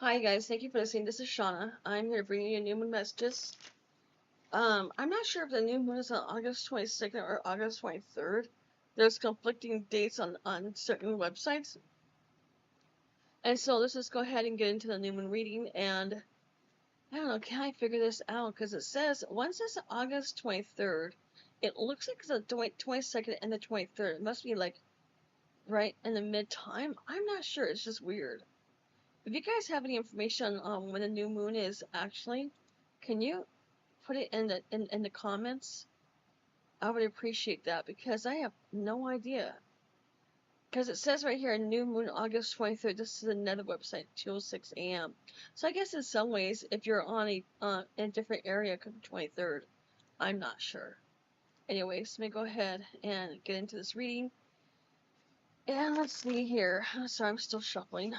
Hi guys, thank you for listening. This is Shauna. I'm here to bring you new moon messages. I'm not sure if the new moon is on August 22nd or August 23rd. There's conflicting dates on certain websites. And so let's just go ahead and get into the new moon reading. And I don't know, can I figure this out? Because it says, once it's August 23rd, it looks like it's the 22nd and the 23rd. It must be like right in the mid time. I'm not sure. It's just weird. If you guys have any information on when the new moon is actually, can you put it in the comments? I would appreciate that because I have no idea. Because it says right here, new moon August 23rd. This is another website, 2:06 a.m. So I guess in some ways, if you're on in a different area, it could be 23rd. I'm not sure. Anyways, let me go ahead and get into this reading. And let's see here. Sorry, I'm still shuffling.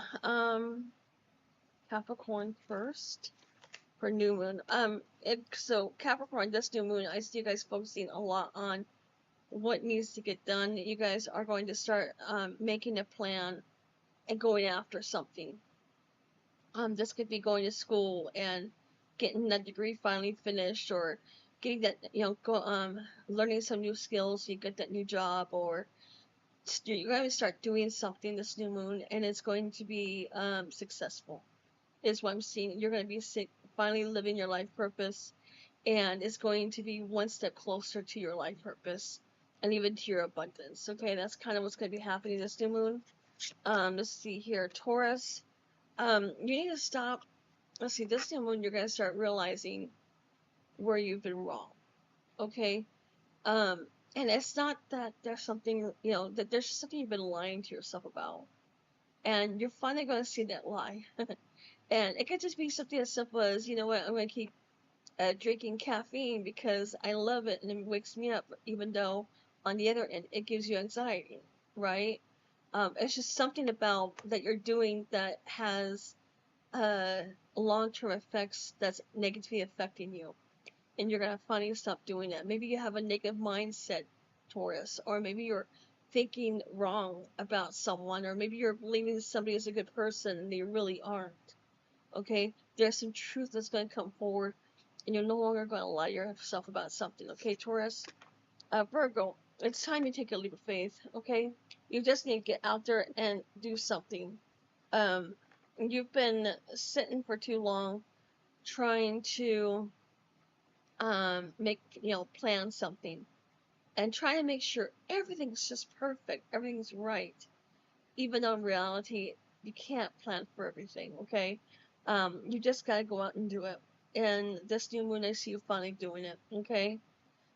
Capricorn first. For new moon. So Capricorn, this new moon, I see you guys focusing a lot on what needs to get done. You guys are going to start making a plan and going after something. This could be going to school and getting that degree finally finished, or getting that learning some new skills. So you get that new job, or you're going to start doing something this new moon, and it's going to be successful. Is what I'm seeing. You're going to be finally living your life purpose, and it's going to be one step closer to your life purpose and even to your abundance. Okay, that's kind of what's going to be happening this new moon. Let's see here, Taurus. You need to stop. Let's see, this new moon, you're going to start realizing where you've been wrong. Okay, and it's not that there's something, that there's something you've been lying to yourself about, and you're finally going to see that lie. And it could just be something as simple as, you know what, I'm going to keep drinking caffeine because I love it and it wakes me up, even though on the other end it gives you anxiety, right? It's just something about that you're doing that has uh, long-term effects that's negatively affecting you, and you're gonna finally stop doing that. Maybe you have a negative mindset, Taurus, or maybe you're thinking wrong about someone, or maybe you're believing somebody is a good person and they really aren't. Okay, there's some truth that's going to come forward, and you're no longer going to lie to yourself about something. Okay, Taurus. Virgo, it's time you take a leap of faith. Okay, you just need to get out there and do something. Um, you've been sitting for too long trying to make plan something and trying to make sure everything's just perfect, everything's right, even though in reality you can't plan for everything. Okay, you just gotta go out and do it. And this new moon, I see you finally doing it. Okay,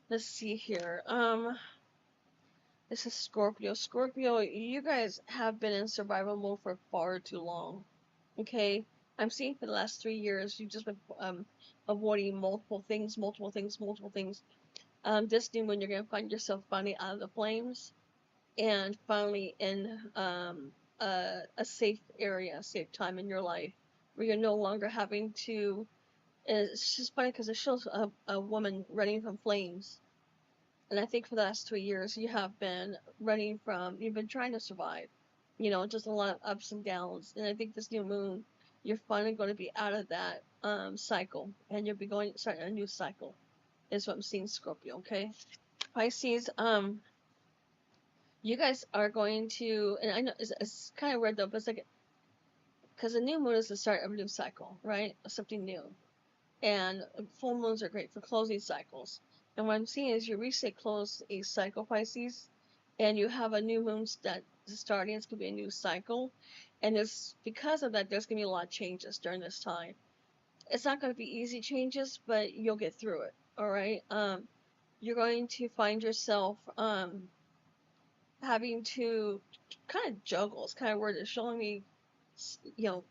let's see here. This is Scorpio. Scorpio, you guys have been in survival mode for far too long. Okay, I'm seeing for the last 3 years you've just been avoiding multiple things, multiple things, multiple things. This new moon, you're gonna find yourself finally out of the flames and finally in a safe area, a safe time in your life where you're no longer having to. It's just funny because it shows a woman running from flames. And I think for the last 3 years, you've been trying to survive. Just a lot of ups and downs. And I think this new moon, you're finally going to be out of that cycle. And you'll be starting a new cycle, is what I'm seeing, Scorpio, okay? Pisces, you guys are going to, and I know it's kind of weird though, but it's like, because the new moon is the start of a new cycle, right? Something new. And full moons are great for closing cycles. And what I'm seeing is you recently close a cycle, Pisces, and you have a new moon that is starting. It's going to be a new cycle. And it's because of that, there's going to be a lot of changes during this time. It's not going to be easy changes, but you'll get through it. All right. You're going to find yourself having to kind of juggle. It's kind of weird. It's showing me,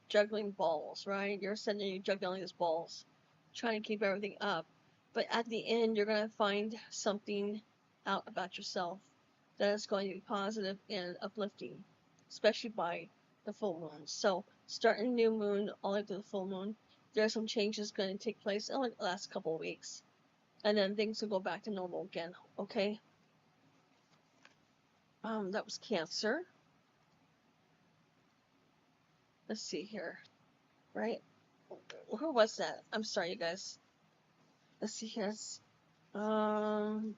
juggling balls, right? You're juggling these balls, trying to keep everything up. But at the end, you're going to find something out about yourself that is going to be positive and uplifting, especially by the full moon. So, starting new moon all the way to the full moon, there are some changes going to take place in like the last couple of weeks. And then things will go back to normal again, okay? That was Cancer. Let's see here. right? Who was that? I'm sorry, you guys. Let's see here. Um,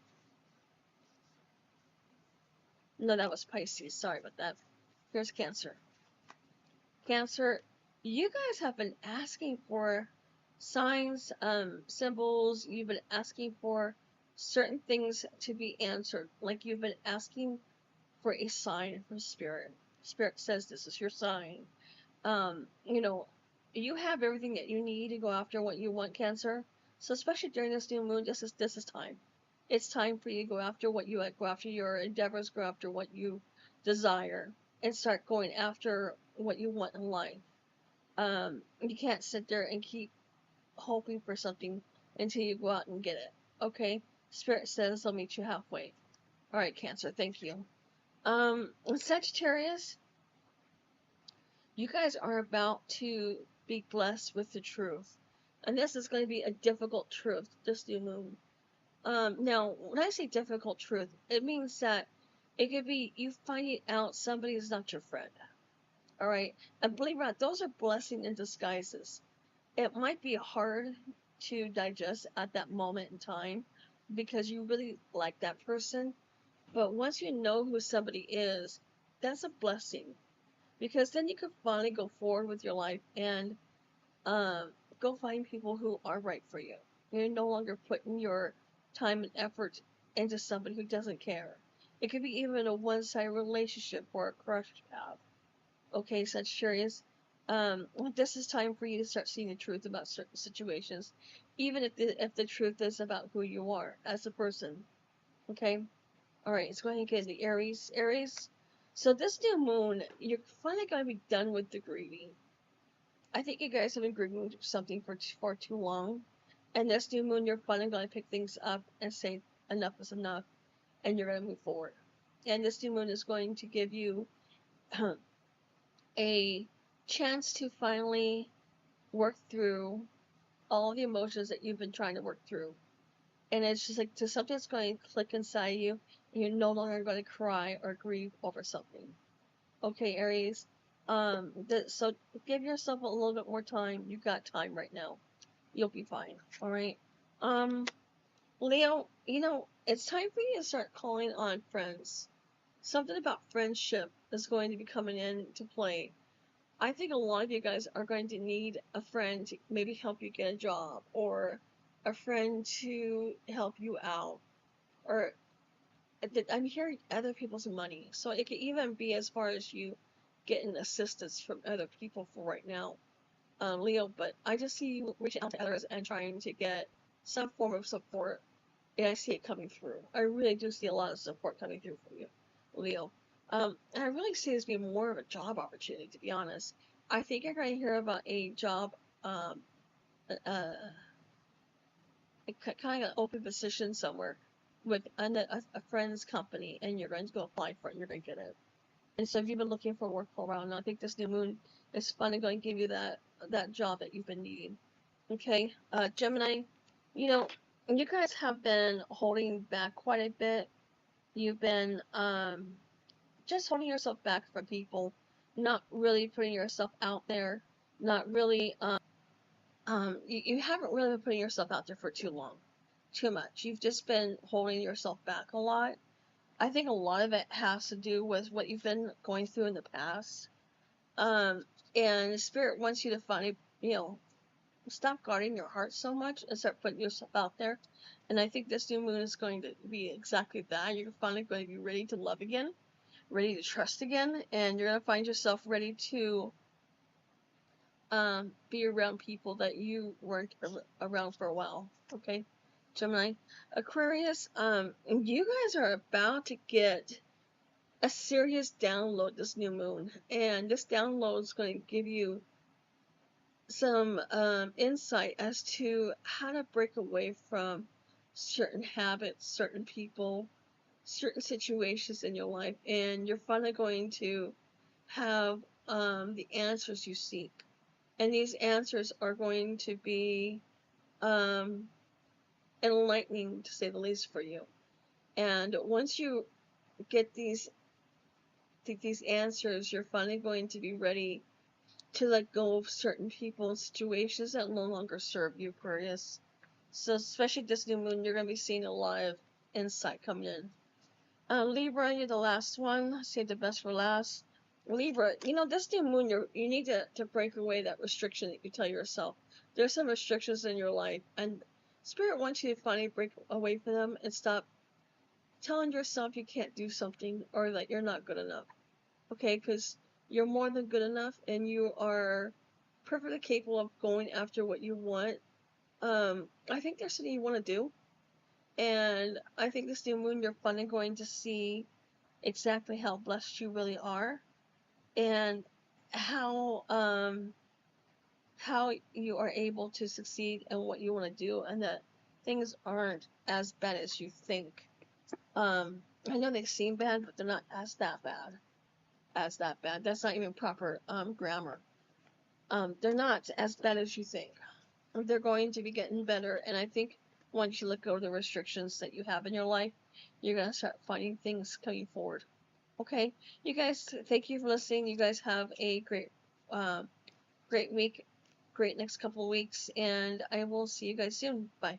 no, that was Pisces. Sorry about that. Here's Cancer. Cancer, you guys have been asking for signs, symbols. You've been asking for certain things to be answered. Like you've been asking for a sign from Spirit. Spirit says this is your sign. You know, you have everything that you need to go after what you want, Cancer. So especially during this new moon, this is time. It's time for you to go after what you like, go after your endeavors, go after what you desire, and start going after what you want in life. You can't sit there and keep hoping for something until you go out and get it. Okay? Spirit says I'll meet you halfway. All right, Cancer. Thank you. Sagittarius, you guys are about to be blessed with the truth. And this is going to be a difficult truth, this new moon. Now, when I say difficult truth, it means that it could be you finding out somebody is not your friend. All right? And believe it or not, those are blessing in disguises. It might be hard to digest at that moment in time because you really like that person. But once you know who somebody is, that's a blessing because then you can finally go forward with your life and um, go find people who are right for you. You're no longer putting your time and effort into somebody who doesn't care. It could be even a one-sided relationship or a crush you have. Okay, Sagittarius, this is time for you to start seeing the truth about certain situations, even if the truth is about who you are as a person. Okay, all right, let's go ahead and get into Aries. Aries, so this new moon, you're finally going to be done with the grieving. I think you guys have been grieving something for too long, and this new moon, you're finally going to pick things up and say enough is enough, and you're going to move forward. And this new moon is going to give you a chance to finally work through all the emotions that you've been trying to work through. And it's just like to something that's going to click inside you, and you're no longer going to cry or grieve over something. Okay, Aries. So give yourself a little bit more time. You've got time right now. You'll be fine. All right. Um, Leo, it's time for you to start calling on friends. Something about friendship is going to be coming into play. I think a lot of you guys are going to need a friend to maybe help you get a job or a friend to help you out. Or I'm hearing other people's money. So it could even be as far as you getting assistance from other people for right now, Leo. But I just see you reaching out to others and trying to get some form of support. And I see it coming through. I really do see a lot of support coming through for you, Leo. And I really see this being more of a job opportunity, to be honest. I think you're going to hear about a job, um, uh, a kind of open position somewhere with a friend's company, and you're going to go apply for it, and you're going to get it. And so if you've been looking for work for a while now, I think this new moon is finally going to give you that job that you've been needing. Okay, Gemini, you know, you guys have been holding back quite a bit. You've been just holding yourself back from people, not really putting yourself out there, not really you haven't really been putting yourself out there for too long, too much. You've just been holding yourself back a lot. I think a lot of it has to do with what you've been going through in the past. Um, and Spirit wants you to finally, stop guarding your heart so much and start putting yourself out there. And I think this new moon is going to be exactly that. You're finally going to be ready to love again, ready to trust again, and you're going to find yourself ready to be around people that you weren't around for a while. Okay, Gemini, Aquarius, you guys are about to get a serious download this new moon, and this download is going to give you some insight as to how to break away from certain habits, certain people, certain situations in your life, and you're finally going to have the answers you seek. And these answers are going to be um, enlightening, to say the least, for you. And once you get these answers, you're finally going to be ready to let go of certain people and situations that no longer serve you, Aquarius. So especially this new moon, you're going to be seeing a lot of insight coming in. Libra, you're the last one. Save the best for last. Libra, this new moon, you need to break away that restriction that you tell yourself. There's some restrictions in your life, and Spirit wants you to finally break away from them and stop telling yourself you can't do something or that you're not good enough. Okay, because you're more than good enough, and you are perfectly capable of going after what you want. I think there's something you want to do, and I think this new moon, you're finally going to see exactly how blessed you really are, and how you are able to succeed in what you want to do, and that things aren't as bad as you think. I know they seem bad, but they're not as that bad. As that bad. That's not even proper grammar. They're not as bad as you think. They're going to be getting better, and I think once you let go of the restrictions that you have in your life, you're gonna start finding things coming forward. Okay, you guys, thank you for listening. You guys have a great week, great next couple of weeks, and I will see you guys soon. Bye.